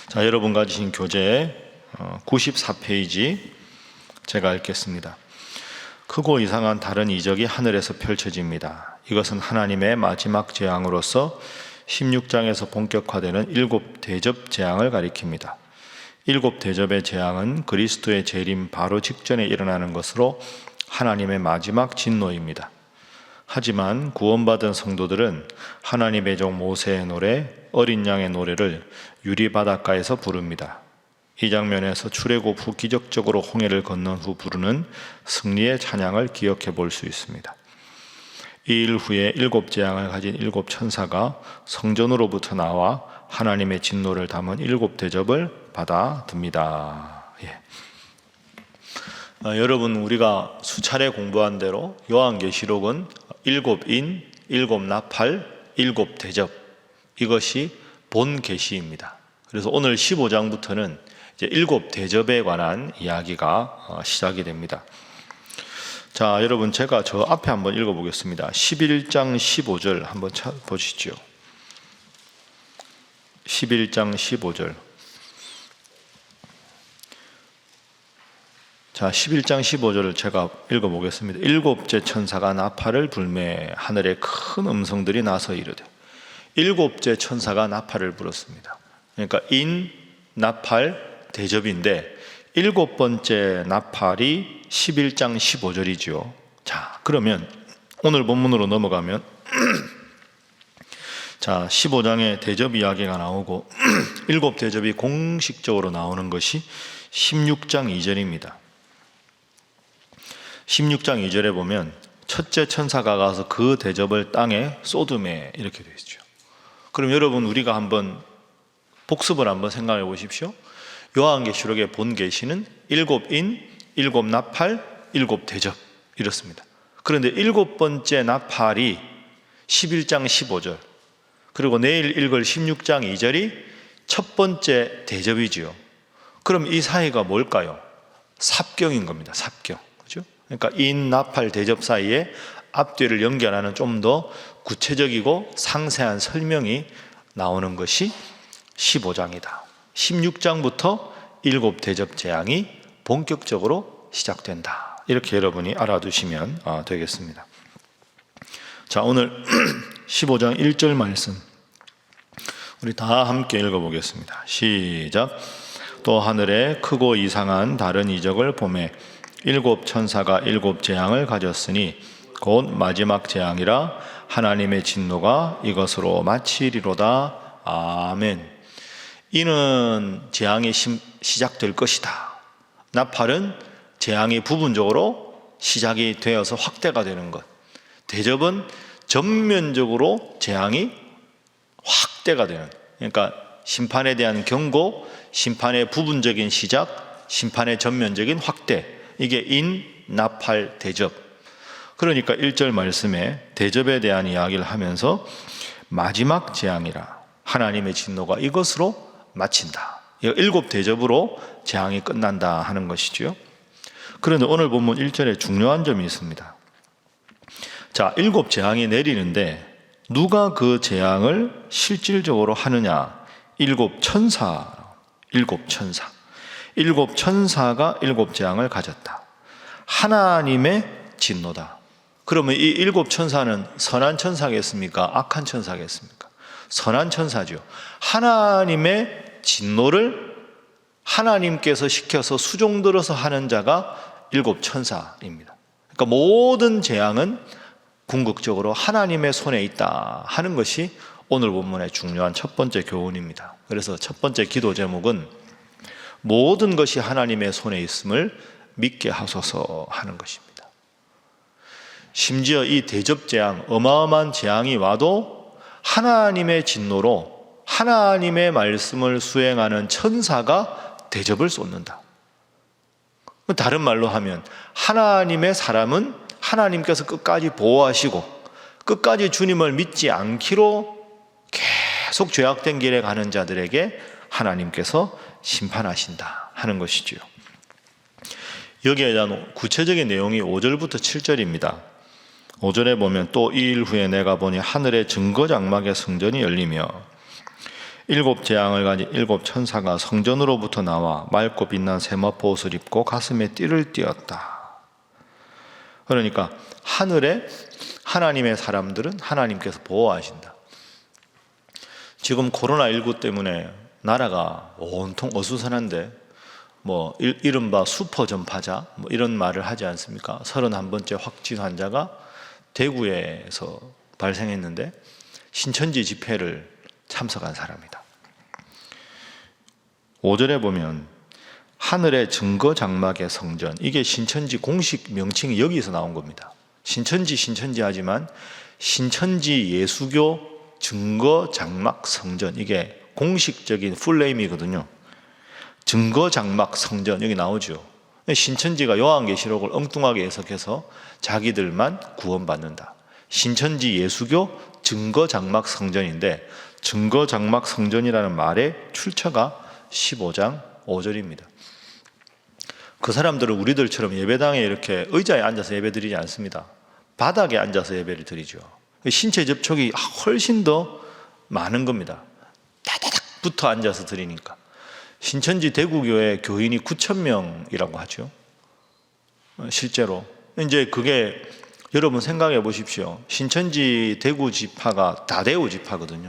자, 여러분 가지신 교재 94페이지 제가 읽겠습니다. 크고 이상한 다른 이적이 하늘에서 펼쳐집니다. 이것은 하나님의 마지막 재앙으로서 16장에서 본격화되는 7 대접 재앙을 가리킵니다. 7 대접의 재앙은 그리스도의 재림 바로 직전에 일어나는 것으로 하나님의 마지막 진노입니다. 하지만 구원받은 성도들은 하나님의 종 모세의 노래, 어린 양의 노래를 유리바닷가에서 부릅니다. 이 장면에서 출애굽 후 기적적으로 홍해를 건넌 후 부르는 승리의 찬양을 기억해 볼 수 있습니다. 이 일 후에 7 재앙을 가진 7 천사가 성전으로부터 나와 하나님의 진노를 담은 7 대접을 받아듭니다. 여러분, 우리가 수차례 공부한 대로 요한계시록은 7 인, 7 나팔, 7 대접, 이것이 본 계시입니다. 그래서 오늘 15장부터는 이제 7 대접에 관한 이야기가 시작이 됩니다. 자, 여러분, 제가 저 앞에 한번 읽어보겠습니다. 11장 15절 한번 보시죠. 11장 15절. 자, 11장 15절을 제가 읽어보겠습니다. 7째 천사가 나팔을 불매 하늘에 큰 음성들이 나서 이르되. 7째 천사가 나팔을 불었습니다. 그러니까 인, 나팔, 대접인데 7번째 나팔이 11장 15절이죠. 자, 그러면 오늘 본문으로 넘어가면 자, 15장에 대접 이야기가 나오고 7 대접이 공식적으로 나오는 것이 16장 2절입니다. 16장 2절에 보면 첫째 천사가 가서 그 대접을 땅에 쏟음에 이렇게 되어 있죠. 그럼 여러분, 우리가 한번 복습을 한번 생각해 보십시오. 요한계시록의 본 계시는 7 인, 7 나팔, 7 대접 이렇습니다. 그런데 7번째 나팔이 11장 15절, 그리고 내일 읽을 16장 2절이 첫 번째 대접이지요. 그럼 이 사이가 뭘까요? 삽경인 겁니다. 삽경. 그죠? 그러니까 인, 나팔, 대접 사이에 앞뒤를 연결하는 좀 더 구체적이고 상세한 설명이 나오는 것이 15장이다. 16장부터 7 대접 재앙이 본격적으로 시작된다. 이렇게 여러분이 알아두시면 되겠습니다. 자, 오늘 15장 1절 말씀 우리 다 함께 읽어보겠습니다. 시작. 또 하늘에 크고 이상한 다른 이적을 보매 7 천사가 7 재앙을 가졌으니 곧 마지막 재앙이라 하나님의 진노가 이것으로 마치리로다. 아멘. 이는 재앙이 시작될 것이다. 나팔은 재앙이 부분적으로 시작이 되어서 확대가 되는 것. 대접은 전면적으로 재앙이 확대가 되는, 그러니까 심판에 대한 경고, 심판의 부분적인 시작, 심판의 전면적인 확대. 이게 인, 나팔, 대접. 그러니까 1절 말씀에 대접에 대한 이야기를 하면서 마지막 재앙이라 하나님의 진노가 이것으로 마친다. 7 대접으로 재앙이 끝난다 하는 것이죠. 그런데 오늘 본문 1절에 중요한 점이 있습니다. 자, 7 재앙이 내리는데 누가 그 재앙을 실질적으로 하느냐? 7 천사. 7 천사. 7 천사가 7 재앙을 가졌다. 하나님의 진노다. 그러면 이 7 천사는 선한 천사겠습니까? 악한 천사겠습니까? 선한 천사죠. 하나님의 진노를 하나님께서 시켜서 수종들어서 하는 자가 7 천사입니다. 그러니까 모든 재앙은 궁극적으로 하나님의 손에 있다 하는 것이 오늘 본문의 중요한 첫 번째 교훈입니다. 그래서 첫 번째 기도 제목은 모든 것이 하나님의 손에 있음을 믿게 하소서 하는 것입니다. 심지어 이 대접 재앙, 어마어마한 재앙이 와도 하나님의 진노로 하나님의 말씀을 수행하는 천사가 대접을 쏟는다. 다른 말로 하면 하나님의 사람은 하나님께서 끝까지 보호하시고 끝까지 주님을 믿지 않기로 계속 죄악된 길에 가는 자들에게 하나님께서 심판하신다 하는 것이지요. 여기에 대한 구체적인 내용이 5절부터 7절입니다. 5절에 보면 또 이 일 후에 내가 보니 하늘의 증거 장막의 성전이 열리며 일곱 재앙을 가진 일곱 천사가 성전으로부터 나와 맑고 빛난 세마포 옷을 입고 가슴에 띠를 띠었다. 그러니까 하늘에 하나님의 사람들은 하나님께서 보호하신다. 지금 코로나19 때문에 나라가 온통 어수선한데 뭐 이른바 슈퍼 전파자 뭐 이런 말을 하지 않습니까? 31번째 확진 환자가 대구에서 발생했는데 신천지 집회를 참석한 사람이다. 5절에 보면 하늘의 증거 장막의 성전, 이게 신천지 공식 명칭이 여기서 나온 겁니다. 신천지 하지만 신천지 예수교 증거 장막 성전, 이게 공식적인 풀네임이거든요. 증거 장막 성전, 여기 나오죠. 신천지가 요한계시록을 엉뚱하게 해석해서 자기들만 구원받는다. 신천지 예수교 증거 장막 성전인데, 증거 장막 성전이라는 말의 출처가 15장 5절입니다. 그 사람들은 우리들처럼 예배당에 이렇게 의자에 앉아서 예배 드리지 않습니다. 바닥에 앉아서 예배를 드리죠. 신체 접촉이 훨씬 더 많은 겁니다. 다다닥 붙어 앉아서 드리니까. 신천지 대구교회 교인이 9,000명이라고 하죠. 실제로. 이제 그게 여러분 생각해 보십시오. 신천지 대구 지파가 다대구 지파거든요.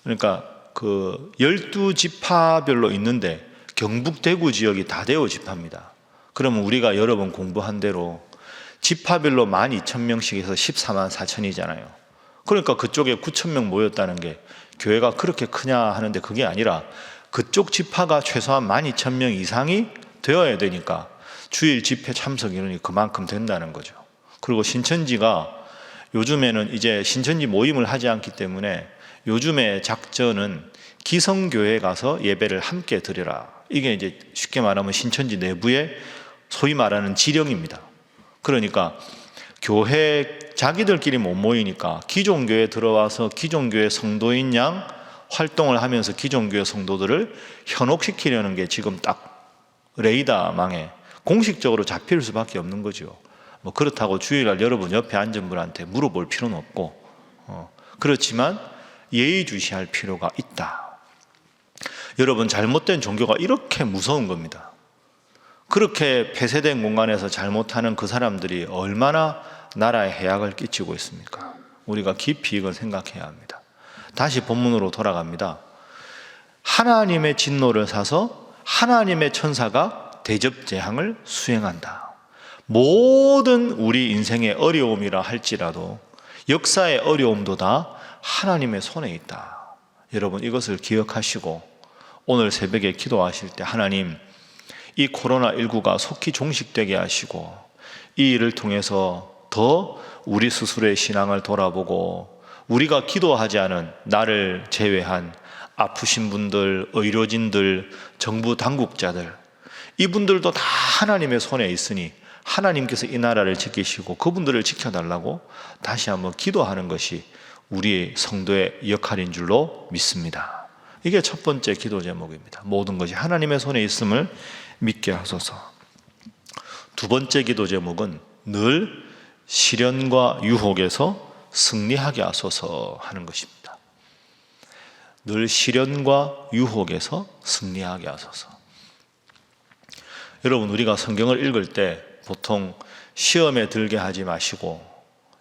그러니까 그 12지파별로 있는데 경북 대구 지역이 다대구 지파입니다. 그러면 우리가 여러 번 공부한 대로 지파별로 12,000명씩 해서 14만 4천이잖아요. 그러니까 그쪽에 9,000명 모였다는 게 교회가 그렇게 크냐 하는데 그게 아니라 그쪽 지파가 최소한 12,000명 이상이 되어야 되니까 주일 집회 참석 인원이 그만큼 된다는 거죠. 그리고 신천지가 요즘에는 이제 신천지 모임을 하지 않기 때문에 요즘의 작전은 기성교회 가서 예배를 함께 드려라. 이게 이제 쉽게 말하면 신천지 내부의 소위 말하는 지령입니다. 그러니까 교회 자기들끼리 못 모이니까 기존교회 들어와서 기존교회 성도인 양 활동을 하면서 기존교회 성도들을 현혹시키려는 게 지금 딱 레이더망에 공식적으로 잡힐 수밖에 없는 거죠. 뭐 그렇다고 주일날 여러분 옆에 앉은 분한테 물어볼 필요는 없고, 그렇지만 예의주시할 필요가 있다. 여러분, 잘못된 종교가 이렇게 무서운 겁니다. 그렇게 폐쇄된 공간에서 잘못하는 그 사람들이 얼마나 나라에 해악을 끼치고 있습니까? 우리가 깊이 이걸 생각해야 합니다. 다시 본문으로 돌아갑니다. 하나님의 진노를 사서 하나님의 천사가 대접 재앙을 수행한다. 모든 우리 인생의 어려움이라 할지라도 역사의 어려움도 다 하나님의 손에 있다. 여러분, 이것을 기억하시고 오늘 새벽에 기도하실 때 하나님, 이 코로나19가 속히 종식되게 하시고 이 일을 통해서 더 우리 스스로의 신앙을 돌아보고 우리가 기도하지 않은 나를 제외한 아프신 분들, 의료진들, 정부 당국자들, 이분들도 다 하나님의 손에 있으니 하나님께서 이 나라를 지키시고 그분들을 지켜달라고 다시 한번 기도하는 것이 우리 성도의 역할인 줄로 믿습니다. 이게 첫 번째 기도 제목입니다. 모든 것이 하나님의 손에 있음을 믿게 하소서. 두 번째 기도 제목은 늘 시련과 유혹에서 승리하게 하소서 하는 것입니다. 늘 시련과 유혹에서 승리하게 하소서. 여러분, 우리가 성경을 읽을 때 보통 시험에 들게 하지 마시고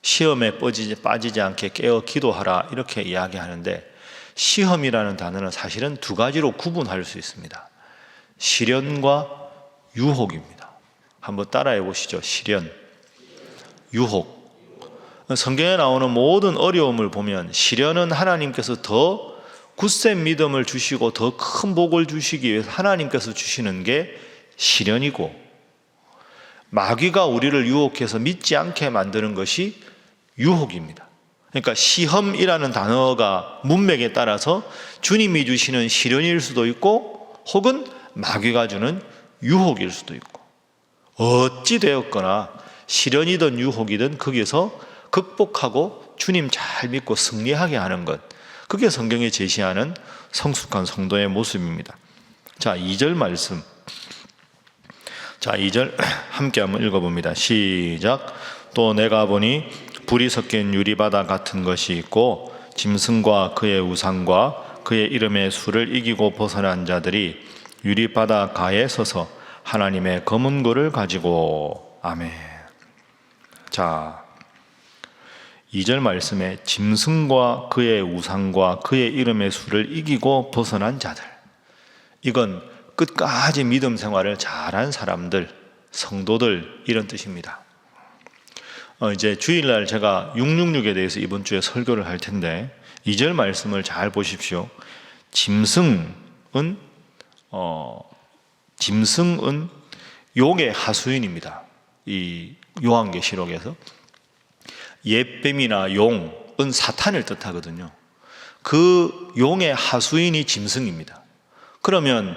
시험에 빠지지 않게 깨어 기도하라 이렇게 이야기하는데, 시험이라는 단어는 사실은 두 가지로 구분할 수 있습니다. 시련과 유혹입니다. 한번 따라해 보시죠. 시련, 유혹. 성경에 나오는 모든 어려움을 보면 시련은 하나님께서 더 굳센 믿음을 주시고 더 큰 복을 주시기 위해서 하나님께서 주시는 게 시련이고, 마귀가 우리를 유혹해서 믿지 않게 만드는 것이 유혹입니다. 그러니까 시험이라는 단어가 문맥에 따라서 주님이 주시는 시련일 수도 있고 혹은 마귀가 주는 유혹일 수도 있고, 어찌 되었거나 시련이든 유혹이든 거기에서 극복하고 주님 잘 믿고 승리하게 하는 것, 그게 성경이 제시하는 성숙한 성도의 모습입니다. 자, 2절 말씀. 자, 2절 함께 한번 읽어봅니다. 시작. 또 내가 보니 불이 섞인 유리바다 같은 것이 있고 짐승과 그의 우상과 그의 이름의 수를 이기고 벗어난 자들이 유리바다 가에 서서 하나님의 검은 고를 가지고. 아멘. 자, 2절 말씀에 짐승과 그의 우상과 그의 이름의 수를 이기고 벗어난 자들, 이건 끝까지 믿음 생활을 잘한 사람들, 성도들, 이런 뜻입니다. 이제 주일날 제가 666에 대해서 이번 주에 설교를 할 텐데 2절 말씀을 잘 보십시오. 짐승은 용의 하수인입니다. 이 요한계시록에서 옛뱀이나 용은 사탄을 뜻하거든요. 그 용의 하수인이 짐승입니다. 그러면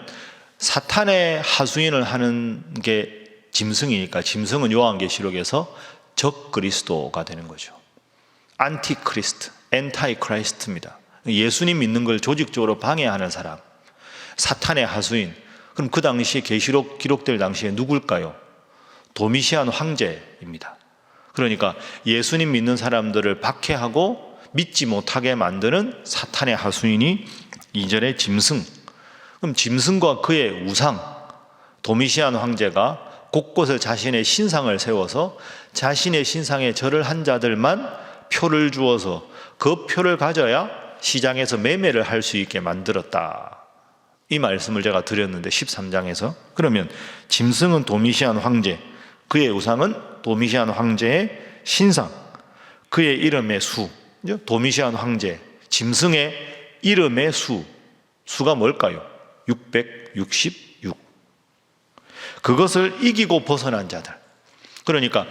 사탄의 하수인을 하는 게 짐승이니까 짐승은 요한계시록에서 적 그리스도가 되는 거죠. 안티크리스트, 엔타이크라이스트입니다. 예수님 믿는 걸 조직적으로 방해하는 사람, 사탄의 하수인. 그럼 그 당시에 계시록 기록될 당시에 누굴까요? 도미시안 황제입니다. 그러니까 예수님 믿는 사람들을 박해하고 믿지 못하게 만드는 사탄의 하수인이 2절의 짐승. 그럼 짐승과 그의 우상, 도미시안 황제가 곳곳에 자신의 신상을 세워서 자신의 신상에 절을 한 자들만 표를 주어서 그 표를 가져야 시장에서 매매를 할 수 있게 만들었다. 이 말씀을 제가 드렸는데 13장에서. 그러면 짐승은 도미시안 황제, 그의 우상은 도미시안 황제의 신상, 그의 이름의 수. 도미시안 황제, 짐승의 이름의 수가 뭘까요? 666. 그것을 이기고 벗어난 자들. 그러니까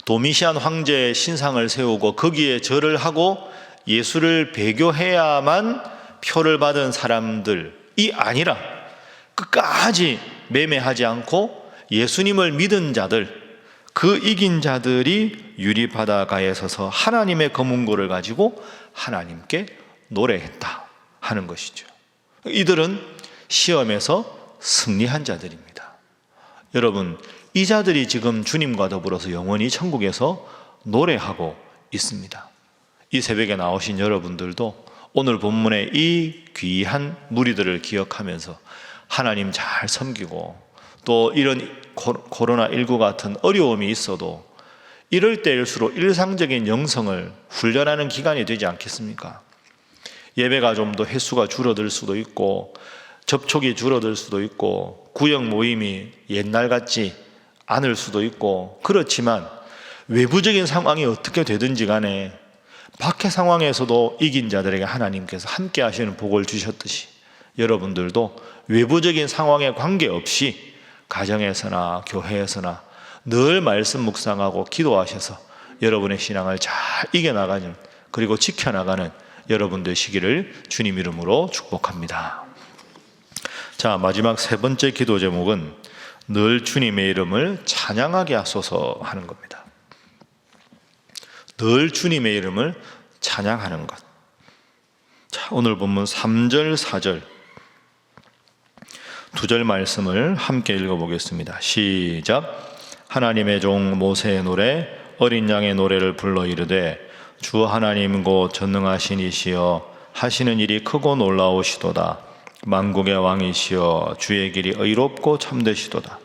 도미시안 황제의 신상을 세우고 거기에 절을 하고 예수를 배교해야만 표를 받은 사람들이 아니라 끝까지 매매하지 않고 예수님을 믿은 자들, 그 이긴 자들이 유리바다가에 서서 하나님의 검은 고를 가지고 하나님께 노래했다 하는 것이죠. 이들은 시험에서 승리한 자들입니다. 여러분, 이 자들이 지금 주님과 더불어서 영원히 천국에서 노래하고 있습니다. 이 새벽에 나오신 여러분들도 오늘 본문의 이 귀한 무리들을 기억하면서 하나님 잘 섬기고, 또 이런 코로나19 같은 어려움이 있어도 이럴 때일수록 일상적인 영성을 훈련하는 기간이 되지 않겠습니까? 예배가 좀 더 횟수가 줄어들 수도 있고, 접촉이 줄어들 수도 있고, 구역 모임이 옛날 같지 않을 수도 있고, 그렇지만 외부적인 상황이 어떻게 되든지 간에 밖의 상황에서도 이긴 자들에게 하나님께서 함께 하시는 복을 주셨듯이 여러분들도 외부적인 상황에 관계없이 가정에서나 교회에서나 늘 말씀 묵상하고 기도하셔서 여러분의 신앙을 잘 이겨나가는, 그리고 지켜나가는 여러분 되시기를 주님 이름으로 축복합니다. 자, 마지막 세 번째 기도 제목은 늘 주님의 이름을 찬양하게 하소서 하는 겁니다. 늘 주님의 이름을 찬양하는 것. 자, 오늘 본문 3절, 4절 두 절 말씀을 함께 읽어보겠습니다. 시작. 하나님의 종 모세의 노래, 어린 양의 노래를 불러 이르되 주 하나님 곧 전능하신 이시여 하시는 일이 크고 놀라우시도다. 만국의 왕이시여 주의 길이 의롭고 참되시도다.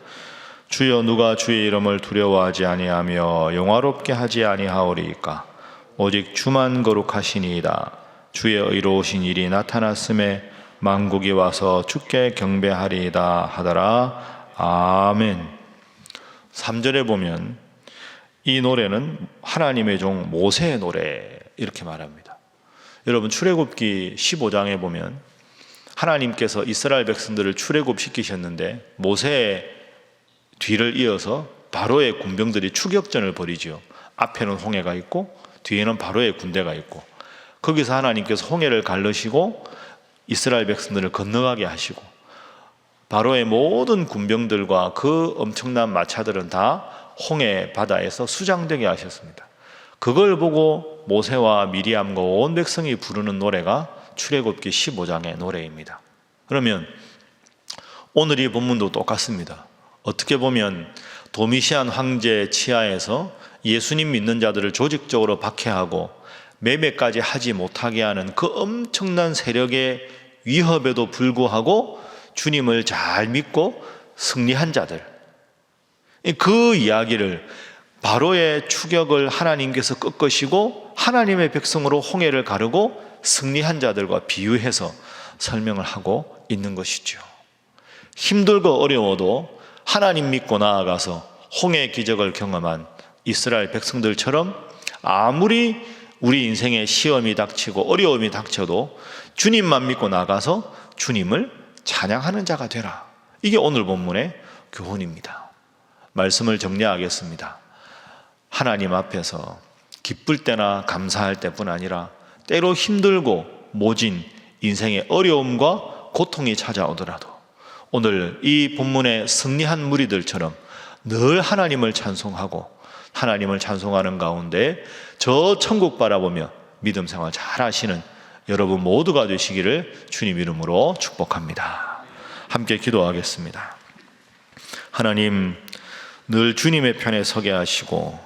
주여 누가 주의 이름을 두려워하지 아니하며 영화롭게 하지 아니하오리이까. 오직 주만 거룩하시니이다. 주의 의로우신 일이 나타났음에 만국이 와서 주께 경배하리이다 하더라. 아멘. 3절에 보면 이 노래는 하나님의 종 모세의 노래 이렇게 말합니다. 여러분, 출애굽기 15장에 보면 하나님께서 이스라엘 백성들을 출애굽시키셨는데 모세의 뒤를 이어서 바로의 군병들이 추격전을 벌이죠. 앞에는 홍해가 있고 뒤에는 바로의 군대가 있고, 거기서 하나님께서 홍해를 가르시고 이스라엘 백성들을 건너가게 하시고, 바로의 모든 군병들과 그 엄청난 마차들은 다 홍해 바다에서 수장되게 하셨습니다. 그걸 보고 모세와 미리암과 온 백성이 부르는 노래가 출애굽기 15장의 노래입니다. 그러면 오늘 이 본문도 똑같습니다. 어떻게 보면 도미시안 황제 치하에서 예수님 믿는 자들을 조직적으로 박해하고 매매까지 하지 못하게 하는 그 엄청난 세력의 위협에도 불구하고 주님을 잘 믿고 승리한 자들, 그 이야기를 바로의 추격을 하나님께서 꺾으시고 하나님의 백성으로 홍해를 가르고 승리한 자들과 비유해서 설명을 하고 있는 것이죠. 힘들고 어려워도 하나님 믿고 나아가서 홍해 기적을 경험한 이스라엘 백성들처럼 아무리 우리 인생에 시험이 닥치고 어려움이 닥쳐도 주님만 믿고 나가서 주님을 찬양하는 자가 되라. 이게 오늘 본문의 교훈입니다. 말씀을 정리하겠습니다. 하나님 앞에서 기쁠 때나 감사할 때뿐 아니라 때로 힘들고 모진 인생의 어려움과 고통이 찾아오더라도 오늘 이 본문의 승리한 무리들처럼 늘 하나님을 찬송하고 하나님을 찬송하는 가운데 저 천국 바라보며 믿음 생활 잘 하시는 여러분 모두가 되시기를 주님 이름으로 축복합니다. 함께 기도하겠습니다. 하나님, 늘 주님의 편에 서게 하시고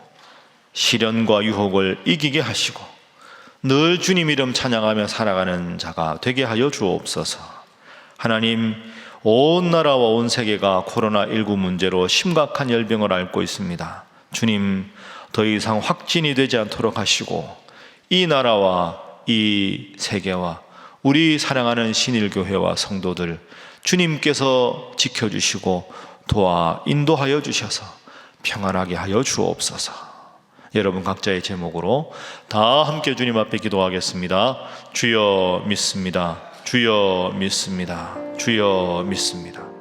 시련과 유혹을 이기게 하시고 늘 주님 이름 찬양하며 살아가는 자가 되게 하여 주옵소서. 하나님, 온 나라와 온 세계가 코로나19 문제로 심각한 열병을 앓고 있습니다. 주님, 더 이상 확진이 되지 않도록 하시고 이 나라와 이 세계와 우리 사랑하는 신일교회와 성도들 주님께서 지켜주시고 도와 인도하여 주셔서 평안하게 하여 주옵소서. 여러분 각자의 제목으로 다 함께 주님 앞에 기도하겠습니다. 주여 믿습니다. 주여 믿습니다. 주여 믿습니다.